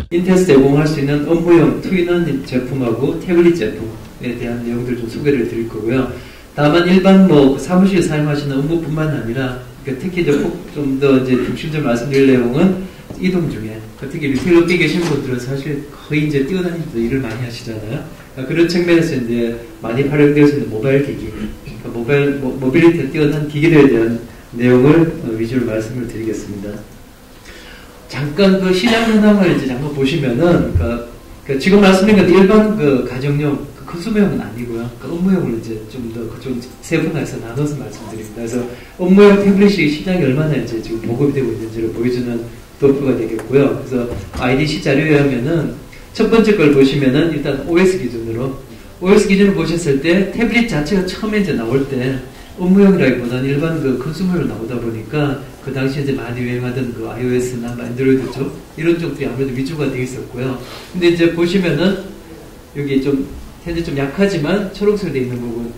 인텔에서 제공할 수 있는 업무용 투인원 제품하고 태블릿 제품에 대한 내용들 좀 소개를 드릴 거고요. 다만 일반 뭐 사무실에 사용하시는 업무뿐만 아니라 특히 이제 좀 더 이제 중심적으로 말씀드릴 내용은 이동 중에 특히 리테일 업계에 계신 분들은 사실 거의 이제 뛰어다니면서 일을 많이 하시잖아요. 그런 측면에서 이제 많이 활용되어 있는 모바일 기기, 모빌리티에 뛰어난 기기들에 대한 내용을 위주로 말씀을 드리겠습니다. 잠깐 그 시장 현황을 이제 잠깐 보시면은 지금 말씀드린 건 일반 가정용 컨슈머용은 아니고요. 업무용을 이제 좀 더 좀 세분화해서 나눠서 말씀드립니다. 그래서 업무용 태블릿이 시장이 얼마나 이제 지금 보급이 되고 있는지를 보여주는 도표가 되겠고요. 그래서 IDC 자료에 하면은 첫 번째 걸 보시면은 일단 OS 기준으로 보셨을 때 태블릿 자체가 처음에 이제 나올 때 업무용이라기보다는 일반 컨슈머로 나오다 보니까 그 당시에 이제 많이 유행하던 iOS나 안드로이드 쪽 이런 쪽들이 아무래도 위주가 되어 있었고요. 근데 이제 보시면은 여기 좀 현재 좀 약하지만 초록색으로 되어 있는 부분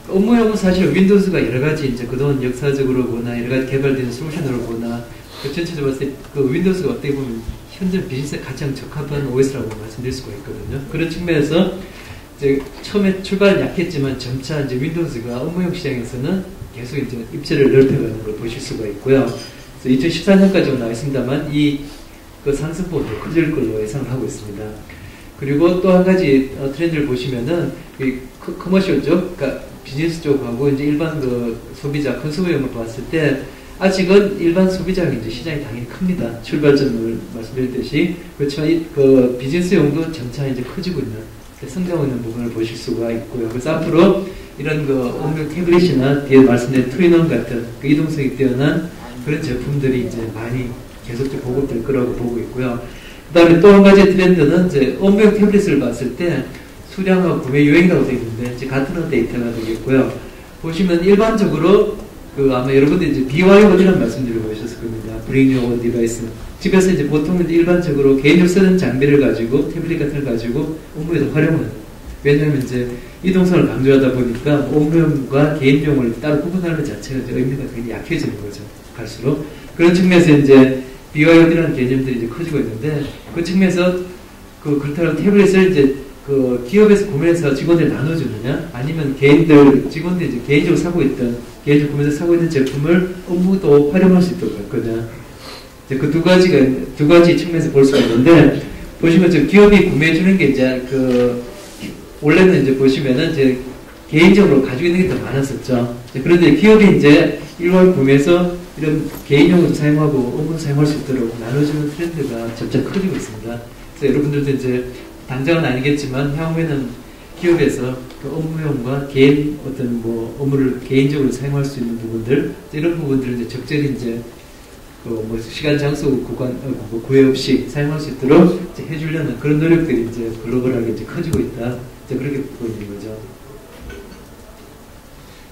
업무용은 사실 윈도우즈가 여러 가지 이제 그동안 역사적으로 보나 여러 가지 개발된 솔루션으로 보나 전체적으로 봤을 때 윈도우즈가 어떻게 보면 현재 비즈니스에 가장 적합한 OS라고 말씀드릴 수가 있거든요. 그런 측면에서 이제 처음에 출발은 약했지만 점차 이제 윈도우즈가 업무용 시장에서는 계속 이제 입지를 넓혀가는 걸 보실 수가 있고요. 그래서 2014년까지 나와 있습니다만 그 상승폭도 커질 걸로 예상을 하고 있습니다. 그리고 또 한 가지 트렌드를 보시면은 커머셜 쪽, 그러니까 비즈니스 쪽하고 이제 일반 소비자 컨슈머용을 봤을 때 아직은 일반 소비자가 이제 시장이 당연히 큽니다. 출발점을 말씀드렸듯이 그렇지만 비즈니스용도 점차 이제 커지고 있는 성장하고 있는 부분을 보실 수가 있고요. 그래서 앞으로 이런 업무 태블릿이나 뒤에 말씀드린 투인원 같은 이동성이 뛰어난 그런 제품들이 이제 많이 계속적으로 보급될 거라고 보고 있고요. 그 다음에 또 한 가지 트렌드는 이제 업무용 태블릿을 봤을 때 수량하고 구매 유행이라고 되어 있는데 이제 같은 데이터가 되겠고요. 보시면 일반적으로 아마 여러분들이 이제 BYO라는 말씀드리고 오셨을 겁니다. Bring Your Own Device. 집에서 이제 보통 이제 일반적으로 개인으로 쓰는 장비를 가지고 태블릿 같은 걸 가지고 업무에도 활용을. 왜냐하면 이제 이동성을 강조하다 보니까 업무용과 개인용을 따로 구분하는 것 자체가 이제 의미가 굉장히 약해지는 거죠. 갈수록 그런 측면에서 이제 BYO라는 개념들이 이제 커지고 있는데 그 측면에서 그렇다면 태블릿을 이제 기업에서 구매해서 직원들 나눠주느냐 아니면 직원들이 이제 개인적으로 사고 있던 개인적으로 구매해서 사고 있는 제품을 업무도 활용할 수 있도록 할 거냐. 그 두 가지 측면에서 볼 수가 있는데 보시면 지금 기업이 구매해 주는 게 이제 원래는 이제 보시면은 이제 개인적으로 가지고 있는 게 더 많았었죠. 그런데 기업이 이제 일괄 구매해서 이런 개인용으로 사용하고 업무로 사용할 수 있도록 나눠주는 트렌드가 점차 커지고 있습니다. 그래서 여러분들도 이제 당장은 아니겠지만 향후에는 기업에서 업무용과 개인 업무를 개인적으로 사용할 수 있는 부분들 이런 부분들을 이제 적절히 이제 시간, 장소, 구애 없이 사용할 수 있도록 이제 해주려는 그런 노력들이 이제 글로벌하게 이제 커지고 있다. 이제 그렇게 보이는 거죠.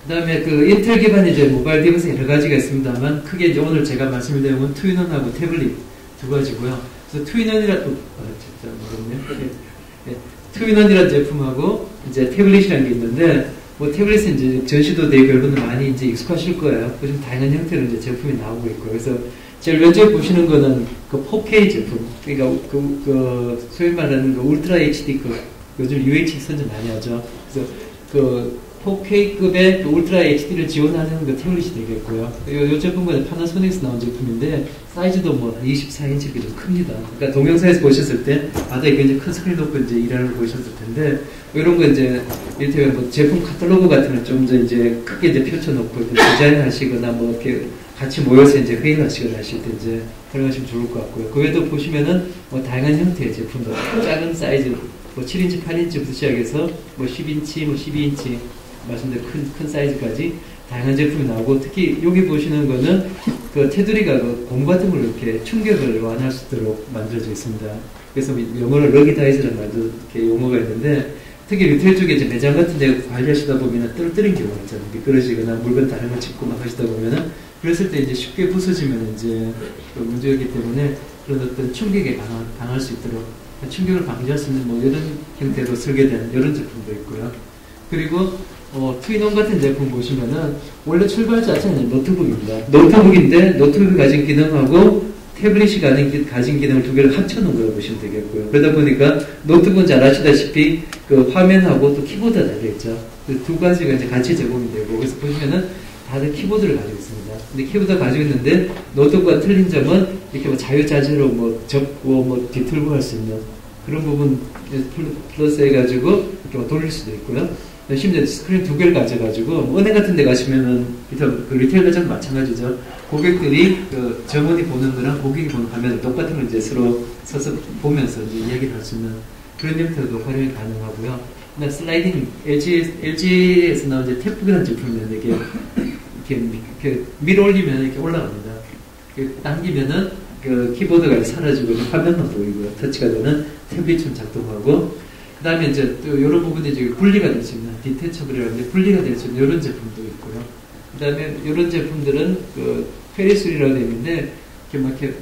그 다음에 인텔 기반의 이제 모바일 디바이스 여러 가지가 있습니다만 크게 이제 오늘 제가 말씀드린 내용은 투인원하고 태블릿 두 가지고요. 그래서 투인원이라는 투인원이라는 제품하고 이제 태블릿이라는 게 있는데 태블릿은 이제 전시도 되고 여러분들 많이 이제 익숙하실 거예요. 요즘 다양한 형태로 이제 제품이 나오고 있고요. 그래서 제일 왼쪽에 보시는 거는 4K 제품. 그러니까 소위 말하는 울트라 HD 요즘 UHD 선전 많이 하죠. 그래서 4K급의 울트라 HD를 지원하는 태블릿이 되겠고요. 이 제품은 파나소닉에서 나온 제품인데 사이즈도 24인치 이렇게 좀 큽니다. 그러니까 동영상에서 보셨을 때 바닥에 굉장히 큰 스크린 놓고 이제 일하는 걸 보셨을 텐데 이런 거 이제 이를테면 제품 카탈로그 같은 걸 좀 더 이제 크게 이제 펼쳐놓고 디자인하시거나 이렇게 같이 모여서 이제 회의를 하시거나 하실 때 이제 활용하시면 좋을 것 같고요. 그 외에도 보시면은 다양한 형태의 제품들, 작은 사이즈 7인치, 8인치부터 시작해서 10인치, 12인치 말씀드린 큰 사이즈까지 다양한 제품이 나오고 특히 여기 보시는 거는 테두리가 곰 같은 걸로 이렇게 충격을 완화할 수 있도록 만들어져 있습니다. 그래서 영어로 러기다이즈라는 말도 이렇게 용어가 있는데 특히 리테일 쪽에 이제 매장 같은 데 관리하시다 보면은 떨어뜨린 경우가 있잖아요. 미끄러지거나 물건 다른 거 짚고 막 하시다 보면은 그랬을 때 이제 쉽게 부서지면 이제 문제이기 때문에 그런 어떤 충격에 강할 수 있도록 충격을 방지할 수 있는 이런 형태로 설계된 이런 제품도 있고요. 그리고 투인원 같은 제품 보시면은 원래 출발 자체는 노트북입니다. 노트북인데 노트북이 가진 기능하고 태블릿이 가진 기능을 두 개를 합쳐놓은 거라고 보시면 되겠고요. 그러다 보니까 노트북은 잘 아시다시피 그 화면하고 또 키보드가 달려있죠. 그 두 가지가 이제 같이 제공이 되고, 그래서 보시면은 다들 키보드를 가지고 있습니다. 근데 키보드를 가지고 있는데 노트북과 틀린 점은 이렇게 뭐 자유자재로 뭐 접고 뭐 뒤틀고 할 수 있는 그런 부분 플러스 해가지고 이렇게 뭐 돌릴 수도 있고요. 심지어 스크린 두 개를 가져가지고 은행 같은 데 가시면은 그 리테일 매장도 마찬가지죠. 고객들이 그 점원이 보는 거랑 고객이 보는 화면을 똑같은 걸 이제 서로 서서 보면서 이제 이야기를 할 수 있는 그런 형태로도 활용이 가능하고요. 그다음 슬라이딩 LG에서 나온 이제 탭북이라는 제품인데 이렇게 밀어 올리면 이렇게 올라갑니다. 당기면은 그 키보드가 사라지고 화면만 보이고요. 터치가 되는 태블릿처럼 작동하고, 그 다음에 이제 또 이런 부분이 이제 분리가 될 수 있는 디태처블이라는데 분리가 될 수 있는 이런 제품도 있고요. 그 다음에 이런 제품들은 그 페리스리라고 되어 있는데 이렇게 막 이렇게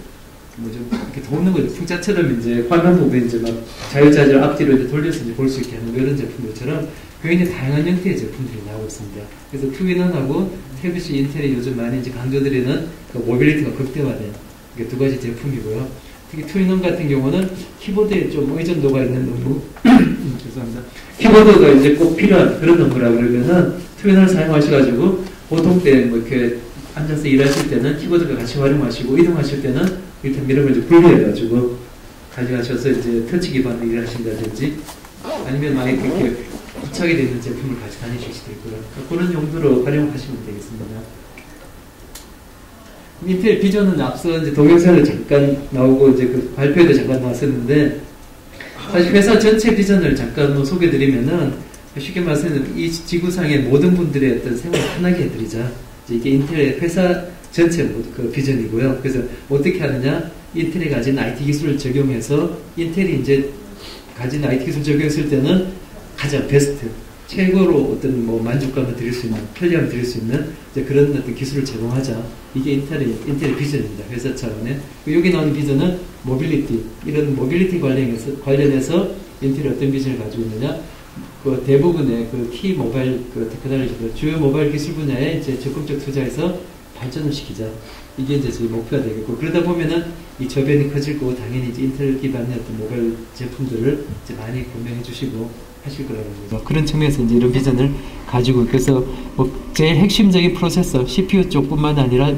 뭐죠? 이렇게 도는 거죠. 풍차처럼 이제 화면 부분 이제 막 자유자재를 앞뒤로 이제 돌려서 이제 볼 수 있게 하는 이런 제품들처럼 굉장히 다양한 형태의 제품들이 나오고 있습니다. 그래서 투윈원하고 태블릿 인텔이 요즘 많이 이제 강조드리는 그 모빌리티가 극대화된 이게 두 가지 제품이고요. 특히 투윈원 같은 경우는 키보드에 좀 의존도가 있는 업무, 죄송합니다. 키보드가 이제 꼭 필요한 그런 업무라 그러면은 투윈원을 사용하셔가지고 보통 때 뭐 이렇게 앉아서 일하실 때는 키보드가 같이 활용하시고 이동하실 때는 일단 이런 걸 이제 분리해가지고 가져가셔서 이제 터치 기반으로 일하신다든지 아니면 만약에 그렇게 부착이 되는 제품을 같이 다니실 수도 있고요. 그런 용도로 활용하시면 되겠습니다. 인텔 비전은 앞서 이제 동영상을 잠깐 나오고 이제 그 발표에도 잠깐 나왔었는데 사실 회사 전체 비전을 잠깐 소개드리면은 쉽게 말해서 이 지구상의 모든 분들의 어떤 생활을 편하게 해드리자. 이게 인텔의 회사 전체 그 비전이고요. 그래서 어떻게 하느냐? 인텔이 가진 IT 기술을 적용해서 인텔이 이제 가진 IT 기술 적용했을 때는 가장 베스트, 최고로 어떤 뭐 만족감을 드릴 수 있는, 편리함을 드릴 수 있는 이제 그런 어떤 기술을 제공하자. 이게 인텔의 비전입니다. 회사 차원에. 여기 나오는 비전은 모빌리티, 이런 모빌리티 관련해서 인텔이 어떤 비전을 가지고 있느냐? 그 대부분의 그 키 모바일 그 테크놀로지들, 주요 모바일 기술 분야에 이제 적극적 투자해서 발전을 시키자. 이게 이제 저희 목표가 되겠고, 그러다 보면은 이 저변이 커질 거고, 당연히 이제 인텔 기반의 어떤 모바일 제품들을 이제 많이 구매해 주시고 하실 거라고 보죠. 그런 측면에서 이제 이런 비전을 가지고, 그래서 뭐 제일 핵심적인 프로세서, CPU 쪽뿐만 아니라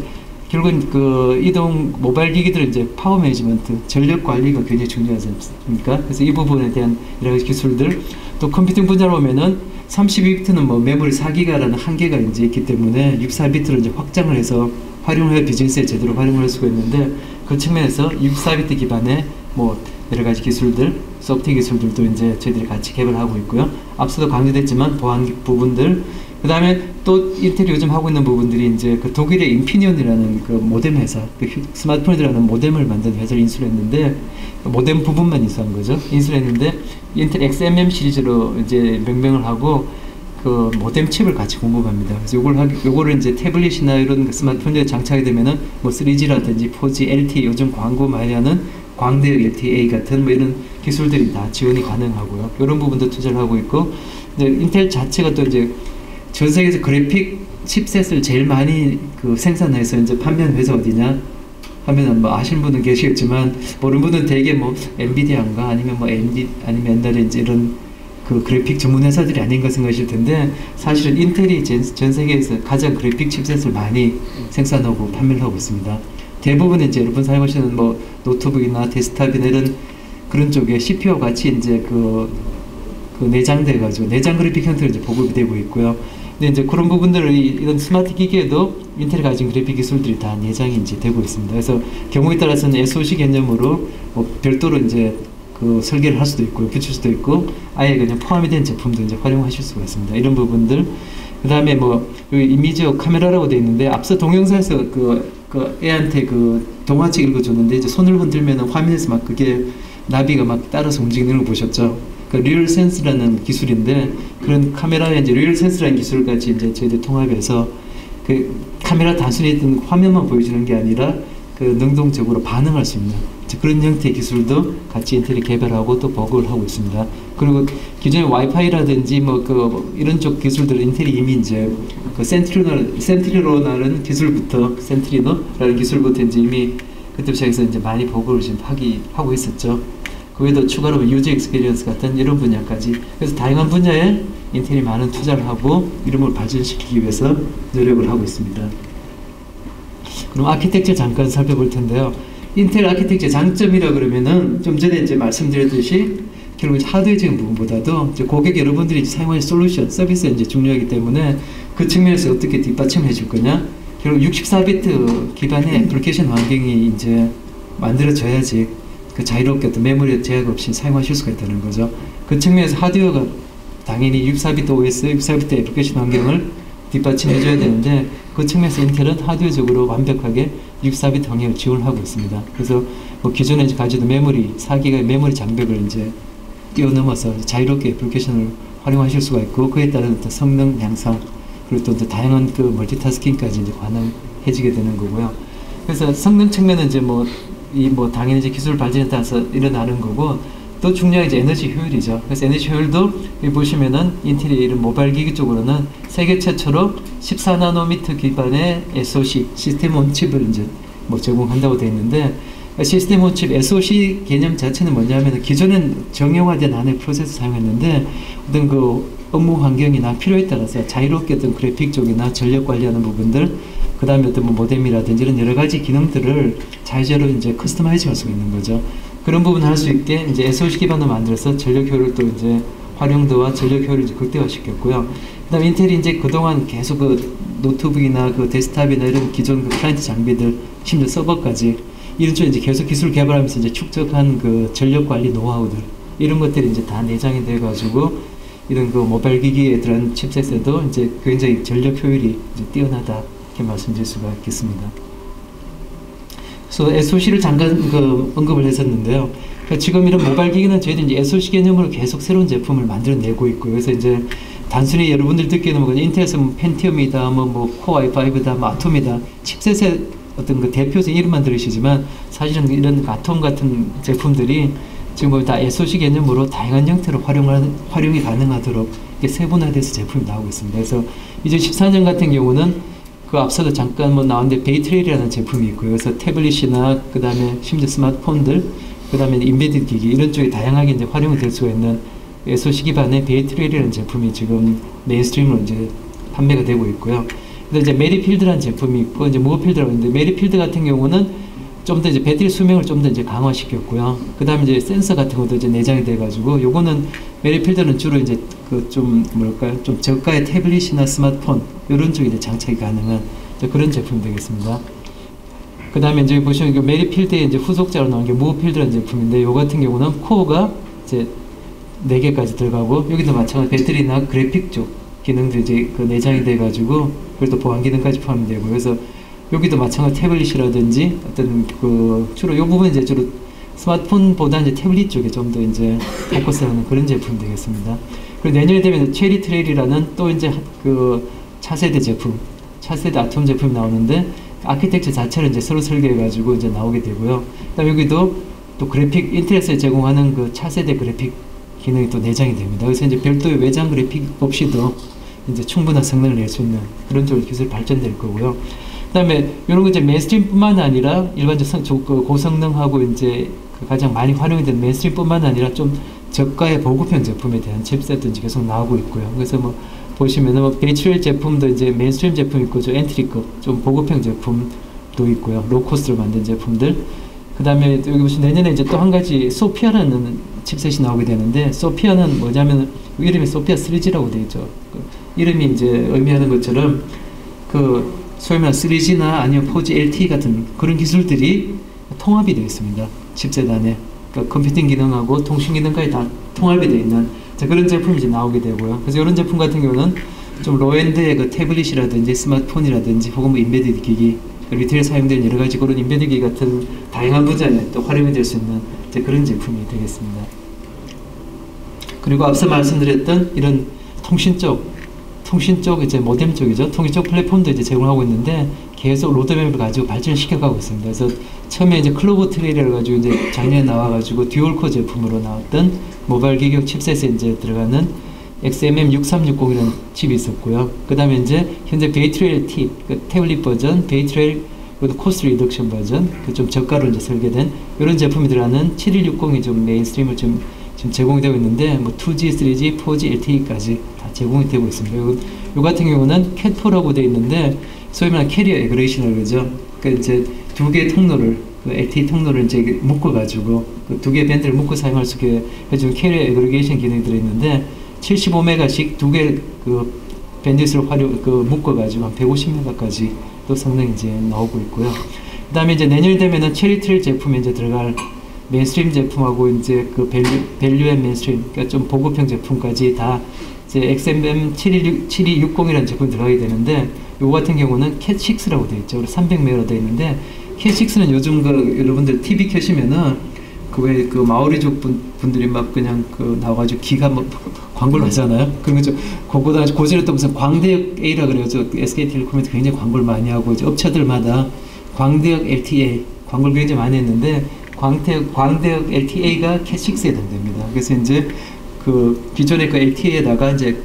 결국은 그 이동 모바일 기기들은 이제 파워 매니지먼트, 전력 관리가 굉장히 중요하지 않습니까? 그래서 이 부분에 대한 여러 가지 기술들, 또 컴퓨팅 분야로 보면은 32비트는 뭐 메모리 4기가라는 한계가 이제 있기 때문에 64비트를 이제 확장을 해서 활용해 비즈니스에 제대로 활용을 할 수가 있는데, 그 측면에서 64비트 기반의 뭐 여러 가지 기술들, 소프트 기술들도 이제 저희들이 같이 개발하고 있고요. 앞서도 강조됐지만 보안 부분들, 그 다음에 또 인텔이 요즘 하고 있는 부분들이 이제 그 독일의 인피니온이라는 그 모뎀 회사, 그 스마트폰이라는 모뎀을 만든 회사를 인수를 했는데, 모뎀 부분만 인수한 거죠. 인수를 했는데, 인텔 XMM 시리즈로 이제 명명을 하고, 그 모뎀 칩을 같이 공급합니다. 그래서 요거를 이제 태블릿이나 이런 그 스마트폰에 장착이 되면은 뭐 3G라든지 4G, LTE, 요즘 광고 많이 하는 광대 LTE 같은 뭐 이런 기술들이 다 지원이 가능하고요. 이런 부분도 투자를 하고 있고, 이제 인텔 자체가 또 이제 전 세계에서 그래픽 칩셋을 제일 많이 그 생산해서 이제 판매하는 회사 어디냐 하면은 뭐 아시는 분은 계시겠지만 모르는 분은 되게 뭐 엔비디아인가 아니면 뭐 아니면 옛날에 이제 이런 그 그래픽 전문 회사들이 아닌가 생각하실 텐데, 사실은 인텔이 전 세계에서 가장 그래픽 칩셋을 많이 생산하고 판매를 하고 있습니다. 대부분 이제 여러분 사용하시는 뭐 노트북이나 데스크탑이나 이런 그런 쪽에 CPU와 같이 이제 그 내장돼 가지고 내장 그래픽 형태로 이제 보급이 되고 있고요. 근데 이제 그런 부분들을 이런 스마트 기기에도 인텔이 가진 그래픽 기술들이 다 내장이 이제 되고 있습니다. 그래서 경우에 따라서는 SoC 개념으로 뭐 별도로 이제 그 설계를 할 수도 있고 붙일 수도 있고 아예 그냥 포함이 된 제품도 이제 활용하실 수가 있습니다. 이런 부분들. 그 다음에 뭐 여기 이미지어 카메라라고 되어 있는데, 앞서 동영상에서 그 애한테 그 동화책 읽어줬는데 이제 손을 흔들면 화면에서 막 그게 나비가 막 따라서 움직이는 걸 보셨죠? 그 리얼 센스라는 기술인데, 그런 카메라에 이제 리얼 센스라는 기술까지 이제 저희들 통합해서 그 카메라 단순히 있던 화면만 보여주는 게 아니라 그 능동적으로 반응할 수 있는 그런 형태의 기술도 같이 인텔이 개발하고 또 보급을 하고 있습니다. 그리고 기존의 와이파이라든지 뭐 그 이런 쪽 기술들은 인텔이 이미 이제 그 센트리노라는 기술부터 이제 이미 그때 시작해서 이제 많이 보고를 지금 하고 있었죠. 그 외에도 추가로 유저 익스피리언스 같은 이런 분야까지, 그래서 다양한 분야에 인텔이 많은 투자를 하고 이름을 발전시키기 위해서 노력을 하고 있습니다. 그럼 아키텍처 잠깐 살펴볼 텐데요. 인텔 아키텍처 장점이라 그러면은 좀 전에 이제 말씀드렸듯이 결국 하드웨어적인 부분보다도 이제 고객 여러분들이 사용하는 솔루션, 서비스가 이제 중요하기 때문에 그 측면에서 어떻게 뒷받침해 줄 거냐. 결국 64비트 기반의 애플리케이션 환경이 이제 만들어져야지 그 자유롭게 어떤 메모리 제약 없이 사용하실 수가 있다는 거죠. 그 측면에서 하드웨어가 당연히 64비트 OS, 64비트 애플리케이션 환경을 뒷받침해줘야 되는데, 그 측면에서 인텔은 하드웨어적으로 완벽하게 64비트 환경을 지원하고 있습니다. 그래서 뭐 기존에 이제 가지던 메모리, 4기가의 메모리 장벽을 이제 뛰어넘어서 자유롭게 애플리케이션을 활용하실 수가 있고, 그에 따른 어떤 성능 향상, 그리고 또 다양한 그 멀티타스킹까지 이제 가능해지게 되는 거고요. 그래서 성능 측면은 이제 당연히 이제 기술 발전에 따라서 일어나는 거고, 또 중요한 이제 에너지 효율이죠. 그래서 에너지 효율도 여기 보시면은 인텔이 이런 모바일 기기 쪽으로는 세계 최초로 14나노미터 기반의 SoC 시스템 온 칩을 이제 제공한다고 되어 있는데, 시스템 온 칩 SoC 개념 자체는 뭐냐면 기존엔 정형화된 안에 프로세서 사용했는데 어떤 그 업무 환경이나 필요에 따라서 자유롭게 어떤 그래픽 쪽이나 전력 관리하는 부분들, 그 다음에 어떤 모뎀이라든지 이런 여러 가지 기능들을 자유자재로 이제 커스터마이즈 할 수가 있는 거죠. 그런 부분을 할 수 있게 이제 SoC 기반으로 만들어서 전력 효율을 또 이제 활용도와 전력 효율을 이제 극대화시켰고요. 그 다음에 인텔이 이제 그동안 계속 그 노트북이나 그 데스크탑이나 이런 기존 그 클라이언트 장비들, 심지어 서버까지 이런 쪽에 이제 계속 기술 개발하면서 이제 축적한 그 전력 관리 노하우들, 이런 것들이 이제 다 내장이 돼가지고 이런 그 모바일 기기에 들어간 칩셋에도 이제 굉장히 전력 효율이 이제 뛰어나다, 이렇게 말씀드릴 수가 있겠습니다. 그래서 SoC를 잠깐 그 언급을 했었는데요. 그러니까 지금 이런 모바일 기기는 저희들 이제 SoC 개념으로 계속 새로운 제품을 만들어내고 있고요. 그래서 이제 단순히 여러분들 듣기에는 뭐 인텔에서 뭐 펜티엄이다, 코어 i5다, 아톰이다, 칩셋의 어떤 그 대표적인 이름만 들으시지만 사실은 이런 아톰 같은 제품들이 지금 다 SoC 개념으로 다양한 형태로 활용이 가능하도록 이렇게 세분화돼서 제품이 나오고 있습니다. 그래서 2014년 같은 경우는 그 앞서도 잠깐 나왔는데 베이트레일이라는 제품이 있고요. 그래서 태블릿이나 그 다음에 심지어 스마트폰들, 그 다음에 인베디드 기기 이런 쪽에 다양하게 이제 활용이 될 수가 있는 SoC 기반의 베이트레일이라는 제품이 지금 메인스트림으로 이제 판매가 되고 있고요. 그래서 이제 메리필드라는 제품이 있고, 이제 무어필드라고 있는데, 메리필드 같은 경우는 좀 더 이제 배터리 수명을 좀 더 이제 강화시켰고요. 그 다음에 이제 센서 같은 것도 이제 내장이 돼가지고, 요거는 메리필드는 주로 이제 그 좀 저가의 태블릿이나 스마트폰 이런 쪽에 이제 장착이 가능한 그런 제품이 되겠습니다. 그 다음에 이제 보시면 그 메리필드의 이제 후속작으로 나온 게 무어필드라는 제품인데, 요 같은 경우는 코어가 이제 4개까지 들어가고, 여기도 마찬가지 배터리나 그래픽 쪽 기능도 이제 그 내장이 돼가지고, 그리고 또 보안 기능까지 포함되고, 그래서 여기도 마찬가지 태블릿이라든지 어떤 그 주로 이 부분 이제 주로 스마트폰보다 이제 태블릿 쪽에 좀 더 이제 포커스하는 그런 제품이 되겠습니다. 그리고 내년에 되면 체리 트레일이라는 또 이제 그 차세대 제품, 차세대 아톰 제품이 나오는데, 아키텍처 자체를 이제 새로 설계해가지고 이제 나오게 되고요. 그다음 여기도 또 그래픽, 인텔에서 제공하는 그 차세대 그래픽 기능이 또 내장이 됩니다. 그래서 이제 별도의 외장 그래픽 없이도 이제 충분한 성능을 낼 수 있는 그런 쪽으로 기술이 발전될 거고요. 그 다음에 이런 거 이제 메인스트림뿐만 아니라 일반적 고성능하고 이제 가장 많이 활용이 되는 메인스트림뿐만 아니라 좀 저가의 보급형 제품에 대한 칩셋도 이제 계속 나오고 있고요. 그래서 보시면은 베이트레일 제품도 이제 메인스트림 제품 있고, 저 엔트리급 좀 보급형 제품도 있고요. 로코스트로 만든 제품들. 그 다음에 여기 보시면 내년에 이제 또 한 가지 소피아라는 칩셋이 나오게 되는데, 소피아는 뭐냐면 이름이 소피아 3G라고 되어 있죠. 그 이름이 이제 의미하는 것처럼 그 소위 말하는 3G나 아니면 4G LTE 같은 그런 기술들이 통합이 되어 있습니다. 칩셋 안에. 그러니까 컴퓨팅 기능하고 통신 기능까지 다 통합이 되어 있는 그런 제품이 이제 나오게 되고요. 그래서 이런 제품 같은 경우는 좀 로엔드의 그 태블릿이라든지 스마트폰이라든지 혹은 인베디드 기기, 리테일에 사용되는 여러 가지 그런 인베디드 기기 같은 다양한 분야에 또 활용이 될 수 있는 그런 제품이 되겠습니다. 그리고 앞서 말씀드렸던 이런 통신 쪽 이제 모뎀 쪽이죠. 통신 쪽 플랫폼도 이제 제공하고 있는데 계속 로드맵을 가지고 발전을 시켜가고 있습니다. 그래서 처음에 이제 클로버 트레이를 가지고 이제 작년에 나와가지고 듀얼코어 제품으로 나왔던 모바일 기기용 칩셋에 이제 들어가는 XMM6360이라는 칩이 있었고요. 그 다음에 이제 현재 베이트레일 T, 그 태블릿 버전 베이트레일 그리고 코스트 리덕션 버전, 그 좀 저가로 이제 설계된 이런 제품이 들어가는 7160이 좀 메인스트림을 좀 제공이 되고 있는데, 뭐 2G, 3G, 4G, LTE까지 다 제공이 되고 있습니다. 요 같은 경우는 캣4라고 되어 있는데, 소위 말하는 캐리어 에그레이션을 그러죠. 그러니까 이제 두 개의 통로를, 그 LTE 통로를 이제 묶어가지고 그 두 개의 밴드를 묶어 사용할 수 있게 해주는 캐리어 에그리게이션 기능이 들어있는데, 75메가씩 두 개 그 밴드를 묶어가지고 한 150메가까지 또 성능이 이제 나오고 있고요. 그 다음에 이제 내년 되면은 체리 트레일 제품에 이제 들어갈 메인스트림 제품하고 이제 그 밸류 앤 메인스트림, 그러니까 좀 보급형 제품까지 다 이제 XMM 7260이라는 제품이 들어가게 되는데, 요 같은 경우는 캣6라고 되어 있죠. 300메가로 되어 있는데, 캣6는 요즘 그 여러분들 TV 켜시면은 그 왜 그 마오리족 분들이 막 그냥 그 나와가지고 기가 막 광고를 하잖아요. 그런 거죠. 그거보다 고전에 또 무슨 광대역 A라 그래요. 저 SK텔레콤에서 굉장히 광고를 많이 하고, 이제 업체들마다 광대역 LTA 광고를 굉장히 많이 했는데, 광대역 LTA가 캣6에 해당됩니다. 그래서 이제 그 기존의 그 LTA에다가 이제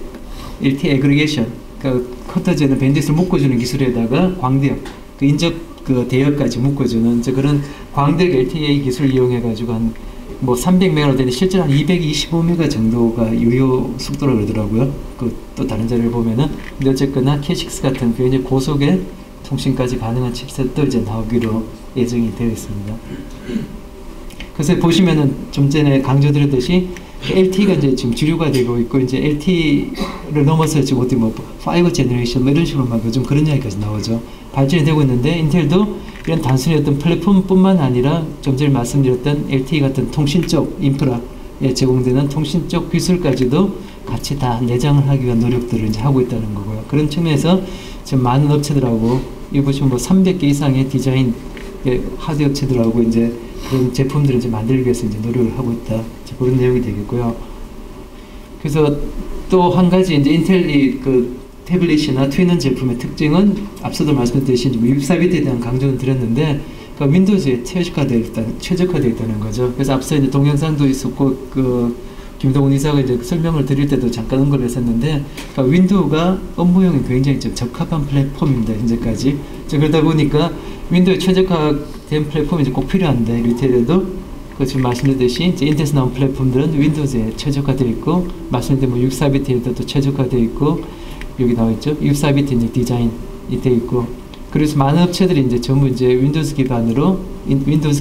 LTE 에그리게이션, 그 커터제는 밴드를 묶어주는 기술에다가 광대역, 그 인접 그 대역까지 묶어주는 이제 그런 광대역 LTE 기술을 이용해가지고 한 뭐 300메가로 되는데 실제로 한 225메가 정도가 유효 속도라고 그러더라고요. 그 또 다른 자료를 보면은. 근데 어쨌거나 캣6 같은 굉장히 고속의 통신까지 가능한 칩셋도 이제 나오기로 예정이 되어 있습니다. 그래서 보시면은 좀 전에 강조드렸듯이 LTE가 이제 지금 주류가 되고 있고, 이제 LTE를 넘어서 지금 어디 뭐 5 제너레이션 뭐 이런 식으로 막 요즘 그런 이야기까지 나오죠. 발전이 되고 있는데, 인텔도 이런 단순히 어떤 플랫폼뿐만 아니라 좀 전에 말씀드렸던 LTE 같은 통신적 인프라에 제공되는 통신적 기술까지도 같이 다 내장을 하기 위한 노력들을 이제 하고 있다는 거고요. 그런 측면에서 지금 많은 업체들하고, 이 보시면 뭐 300개 이상의 디자인 하드웨어 업체들하고 이제 그런 제품들을 이제 만들기 위해서 이제 노력을 하고 있다. 그런 내용이 되겠고요. 그래서 또 한 가지 이제 인텔이 그 태블릿이나 트윈원 제품의 특징은 앞서도 말씀드렸듯이 웹사이트에 대한 강조는 드렸는데, 그 윈도우즈에 최적화되어 있다는 거죠. 그래서 앞서 이제 동영상도 있었고, 그 김동훈 이사가 이제 설명을 드릴 때도 잠깐 언급을 했었는데, 그러니까 윈도우가 업무용이 굉장히 좀 적합한 플랫폼입니다. 현재까지. 그러다 보니까 윈도우에 최적화된 플랫폼이 이제 꼭 필요한데, 리테일에도 그 지금 말씀드렸듯이 이제 인텔에서 나온 플랫폼들은 윈도우즈에 최적화되어 있고, 말씀드린 뭐 64비트에도 또 최적화되어 있고, 여기 나와 있죠. 64비트 이제 디자인이 되어 있고, 그래서 많은 업체들이 이제 전부 이제 윈도우즈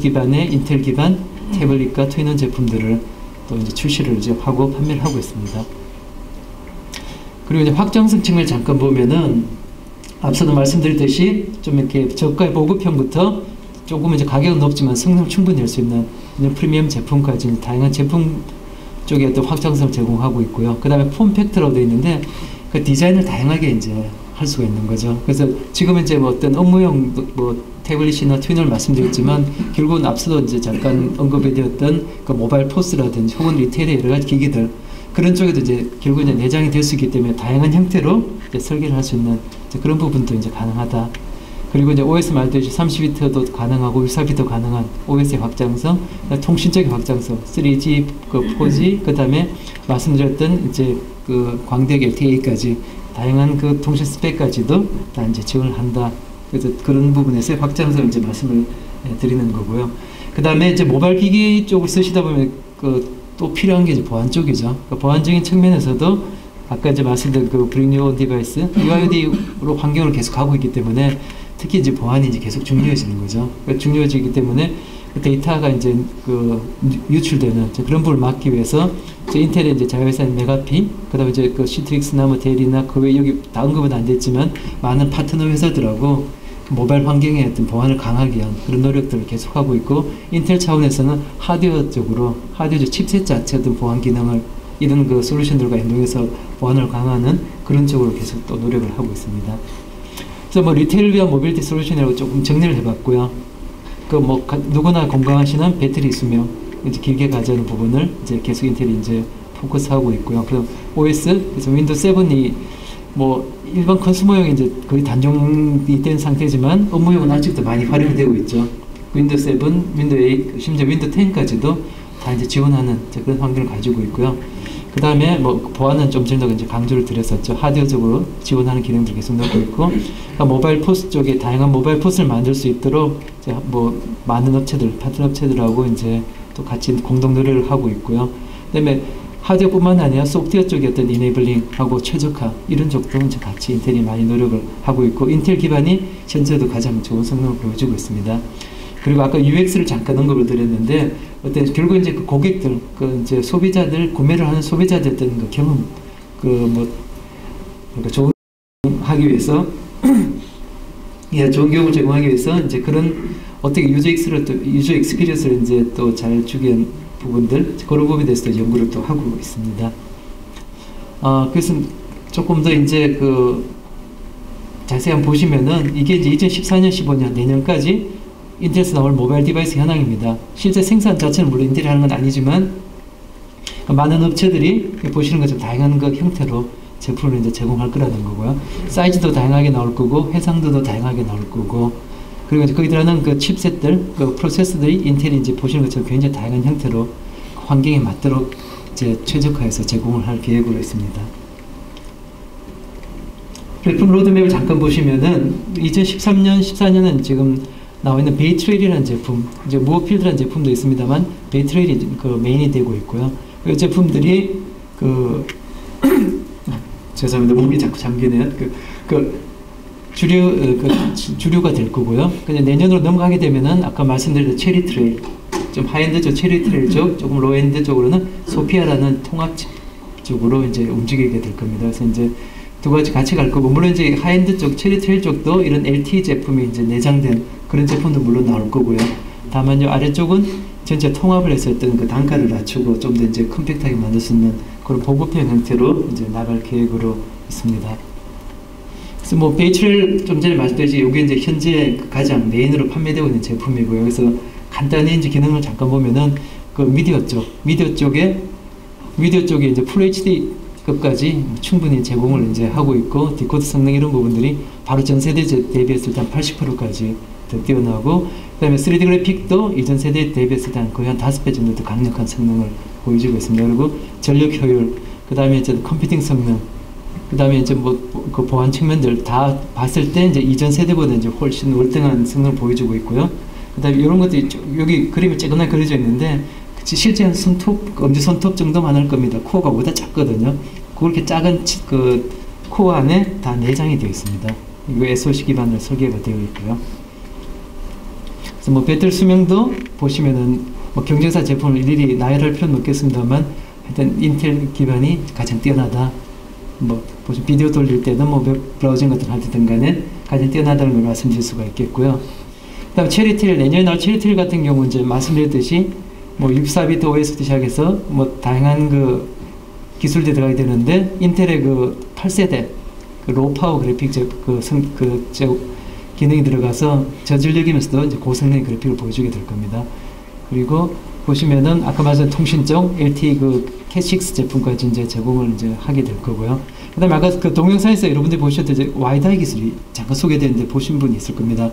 기반의 인텔 기반 태블릿과 트윈원 제품들을 또 이제 출시를 이제 하고 판매를 하고 있습니다. 그리고 이제 확장성 측면을 잠깐 보면은, 앞서도 말씀드렸듯이 좀 이렇게 저가의 보급형부터 조금 이제 가격은 높지만 성능 충분히 낼 수 있는 프리미엄 제품까지 다양한 제품 쪽에 어떤 확장성을 제공하고 있고요. 그 다음에 폼팩트라고 되어 있는데, 그 디자인을 다양하게 이제 할 수가 있는 거죠. 그래서 지금은 이제 뭐 어떤 업무용 뭐 태블릿이나 트윈을 말씀드렸지만, 결국은 앞서도 이제 잠깐 언급이 되었던 그 모바일 포스라든지 혹은 리테일의 여러 가지 기기들, 그런 쪽에도 이제 결국 이제 내장이 될 수 있기 때문에 다양한 형태로 이제 설계를 할 수 있는 그런 부분도 이제 가능하다. 그리고 이제 OS 말듯이 30비트도 가능하고 64비트 가능한 OS의 확장성, 통신적인 확장성, 3G, 그 4G, 그 다음에 말씀드렸던 이제 그 광대역 LTE까지 다양한 그 통신 스펙까지도 다 이제 지원을 한다. 그래서 그런 부분에서 확장성을 이제 말씀을 드리는 거고요. 그 다음에 이제 모바일 기기 쪽을 쓰시다 보면 그 또 필요한 게 이제 보안 쪽이죠. 그 보안적인 측면에서도 아까 이제 말씀드린 그 Bring Your Own Device, UID로 환경을 계속 하고 있기 때문에 특히 이제 보안이 이제 계속 중요해지는 거죠. 그러니까 중요해지기 때문에 그 데이터가 이제 그 유출되는 그런 부분을 막기 위해서 이제 인텔의 이제 자회사인 메가피, 그다음에 이제 그 시트릭스나 뭐 데일이나 그 외 여기 다 언급은 안 됐지만 많은 파트너 회사들하고 모바일 환경의 어떤 보안을 강하게 위한 그런 노력들을 계속하고 있고, 인텔 차원에서는 하드웨어적으로 하드웨어 칩셋 자체 어떤 보안 기능을 이런 그 솔루션들과 연동해서 보안을 강화하는 그런 쪽으로 계속 또 노력을 하고 있습니다. 그래서 뭐 리테일을 위한 모빌리티 솔루션이라고 조금 정리를 해봤고요. 그 뭐 누구나 공감하시는 배터리 수명 이제 길게 가자는 부분을 이제 계속 인텔이 이제 포커스하고 있고요. 그래서 OS, 그래서 윈도우 7이 뭐 일반 컨슈머용이 이제 거의 단종이 된 상태지만 업무용은 아직도 많이 활용되고 있죠. 윈도우 7, 윈도우 8, 심지어 윈도우 10까지도 다 이제 지원하는 그런 환경을 가지고 있고요. 그 다음에 뭐 보안은 좀 전에 이제 강조를 드렸었죠. 하드웨어적으로 지원하는 기능들 계속 넣고 있고, 그러니까 모바일 포스 쪽에 다양한 모바일 포스를 만들 수 있도록 이제 뭐 많은 업체들, 파트너 업체들하고 이제 또 같이 공동 노력을 하고 있고요. 그다음에 하드웨어뿐만 아니라 소프트웨어 쪽의 어떤 이네이블링하고 최적화 이런 쪽도 이제 같이 인텔이 많이 노력을 하고 있고, 인텔 기반이 현재도 가장 좋은 성능을 보여주고 있습니다. 그리고 아까 UX를 잠깐 언급을 드렸는데, 어떤 결국 이제 그 고객들, 그 이제 소비자들, 구매를 하는 소비자들 어떤 그 경험, 그 뭐 그러니까 좋은 하기 위해서 예, 좋은 경험을 제공하기 위해서 이제 그런 어떻게 유저 익스피리언스를 이제 또 잘 주기 위한 부분들, 그런 부분에 대해서도 연구를 또 하고 있습니다. 그래서 조금 더 이제 그 자세히 한번 보시면은 이게 이제 2014년, 15년 내년까지 인텔에서 나올 모바일 디바이스 현황입니다. 실제 생산 자체는 물론 인텔이 하는 건 아니지만 많은 업체들이 보시는 것처럼 다양한 그 형태로 제품을 이제 제공할 거라는 거고요. 사이즈도 다양하게 나올 거고, 해상도도 다양하게 나올 거고, 그리고 이제 거기 들어가는 그 칩셋들, 그 프로세서들이 인텔이 이제 보시는 것처럼 굉장히 다양한 형태로 환경에 맞도록 이제 최적화해서 제공을 할 계획으로 있습니다. 제품 로드맵을 잠깐 보시면은 2013년, 14년은 지금 나와 있는 베이트레일이라는 제품, 이제 무어필드라는 제품도 있습니다만 베이트레일이 그 메인이 되고 있고요. 이 제품들이 그 죄송합니다, 몸이 자꾸 잠기네요. 주류가 될 거고요. 그냥 내년으로 넘어가게 되면은 아까 말씀드린 체리 트레일, 좀 하이엔드 쪽 체리 트레일 쪽, 조금 로엔드 쪽으로는 소피아라는 통합 쪽으로 이제 움직이게 될 겁니다. 그래서 이제 두 가지 같이 갈 거고, 물론 이제 하이엔드 쪽 체리 트레일 쪽도 이런 LTE 제품이 이제 내장된 그런 제품도 물론 나올 거고요. 다만 요 아래쪽은 전체 통합을 해서 어떤 그 단가를 낮추고 좀 더 이제 컴팩트하게 만들 수 있는 그런 보급형 형태로 이제 나갈 계획으로 있습니다. 그래서 뭐 베이트레일 좀 전에 말씀드렸듯이 이게 이제 현재 가장 메인으로 판매되고 있는 제품이고요. 그래서 간단히 이제 기능을 잠깐 보면은 그 미디어 쪽에 이제 풀 HD급까지 충분히 제공을 이제 하고 있고, 디코드 성능 이런 부분들이 바로 전 세대 대비했을 때 한 80%까지 더 뛰어나고, 그 다음에 3D 그래픽도 이전 세대에 대비했을 때 거의 한 5배 정도 더 강력한 성능을 보여주고 있습니다. 그리고 전력 효율, 그 다음에 이제 컴퓨팅 성능, 그 다음에 이제 뭐 그 보안 측면들 다 봤을 때 이제 이전 세대보다 이제 훨씬 월등한 성능을 보여주고 있고요. 그 다음에 이런 것들이 여기 그림이 쬐끔하게 그려져 있는데, 실제 한 엄지 손톱 정도만 할 겁니다. 코어가 보다 작거든요. 그렇게 작은 그 코어 안에 다 내장이 되어 있습니다. 이거 SoC 기반으로 설계가 되어 있고요. 그래서 뭐 배터리 수명도 보시면은 뭐 경쟁사 제품을 일일이 나열할 필요는 없겠습니다만, 하여튼 인텔 기반이 가장 뛰어나다. 뭐 보시면 비디오 돌릴 때는 뭐 웹 브라우징 같은 거 할 때든 간에 가장 뛰어나다는 걸 말씀드릴 수가 있겠고요. 그다음 체리테일, 내년에 나올 체리테일 같은 경우 이제 말씀드렸듯이 뭐 64비트 OS부터 시작해서 뭐 다양한 그 기술들이 들어가게 되는데, 인텔의 그 8세대 그 로우파워 그래픽 기능이 들어가서 저전력이면서도 이제 고성능의 그래픽을 보여주게 될 겁니다. 그리고 보시면은 아까 말씀 통신 쪽 LTE 그 캣6 제품까지 이제 제공을 이제 하게 될 거고요. 그다음에 아까 그 동영상에서 여러분들이 보셨던 이제 와이다이 기술이 잠깐 소개되는데 보신 분이 있을 겁니다.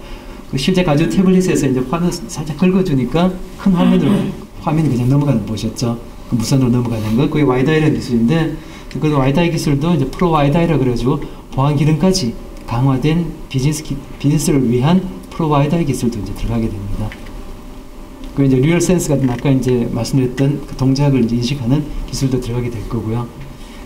그 실제 가전 태블릿에서 이제 화면 살짝 긁어주니까 큰 화면이 그냥 넘어가는 거 보셨죠? 그 무선으로 넘어가는 거, 그게 와이다이라는 기술인데, 그 와이다이 기술도 이제 프로 와이다이라 그래가지고 보안 기능까지 강화된 비즈니스를 위한 프로 와이다이 기술도 이제 들어가게 됩니다. 그 이제 리얼 센스 같은 아까 이제 말씀드렸던 그 동작을 이제 인식하는 기술도 들어가게 될 거고요.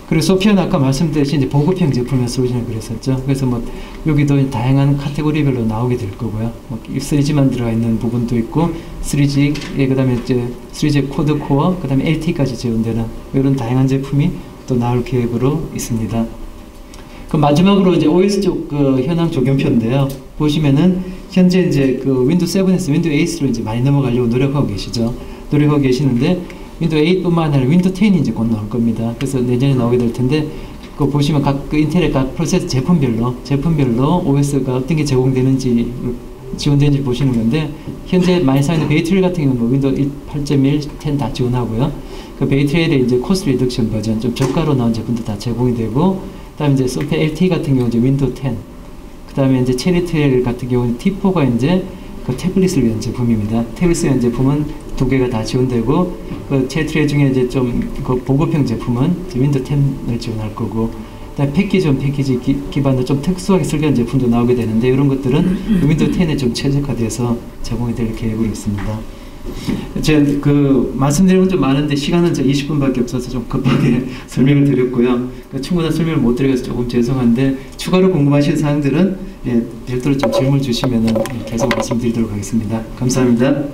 그리고 소피아는 아까 말씀드렸듯이 이제 보급형 제품의 솔루션을 그랬었죠. 그래서 뭐 여기도 다양한 카테고리별로 나오게 될 거고요. 뭐 3G만 들어가 있는 부분도 있고, 3G, 그다음에 이제 3G 코드 코어, 그다음에 LTE까지 지원되는 이런 다양한 제품이 또 나올 계획으로 있습니다. 그 마지막으로 이제 OS 쪽 그 현황 조경표인데요. 보시면은 현재 이제 그 윈도우 7에서 윈도우 8로 이제 많이 넘어가려고 노력하고 계시죠. 노력하고 계시는데, 윈도우 8뿐만 아니라 윈도우 10이 이제 곧 나올 겁니다. 그래서 내년에 나오게 될 텐데, 그 보시면 각 그 인텔의 각 프로세서 제품별로 OS가 어떤 게 제공되는지 지원되는지 보시는 건데, 현재 많이 사용하는 베이트레일 같은 경우는 뭐 윈도우 8.1, 10 다 지원하고요. 그 베이트레일의 이제 코스트 리덕션 버전, 좀 저가로 나온 제품도 다 제공이 되고, 그다음에 이제 소피아 LTE 같은 경우 이제 윈도우 10, 그다음에 이제 체리테일 같은 경우는 T4가 이제 그 태블릿을 위한 제품입니다. 태블릿을 위한 제품은 두 개가 다 지원되고, 그 최트레 중에 이제 좀 그 보급형 제품은 윈도우 10을 지원할 거고, 그다음에 패키지 기반으로 좀 특수하게 설계한 제품도 나오게 되는데, 이런 것들은 윈도우 10에 좀 최적화돼서 제공이 될 계획으로 있습니다. 제가 그 말씀드린 건 좀 많은데 시간은 저 20분밖에 없어서 좀 급하게 설명을 드렸고요. 충분한 설명을 못 드려서 조금 죄송한데, 추가로 궁금하신 사항들은 별도로 좀 질문 주시면은 계속 말씀드리도록 하겠습니다. 감사합니다.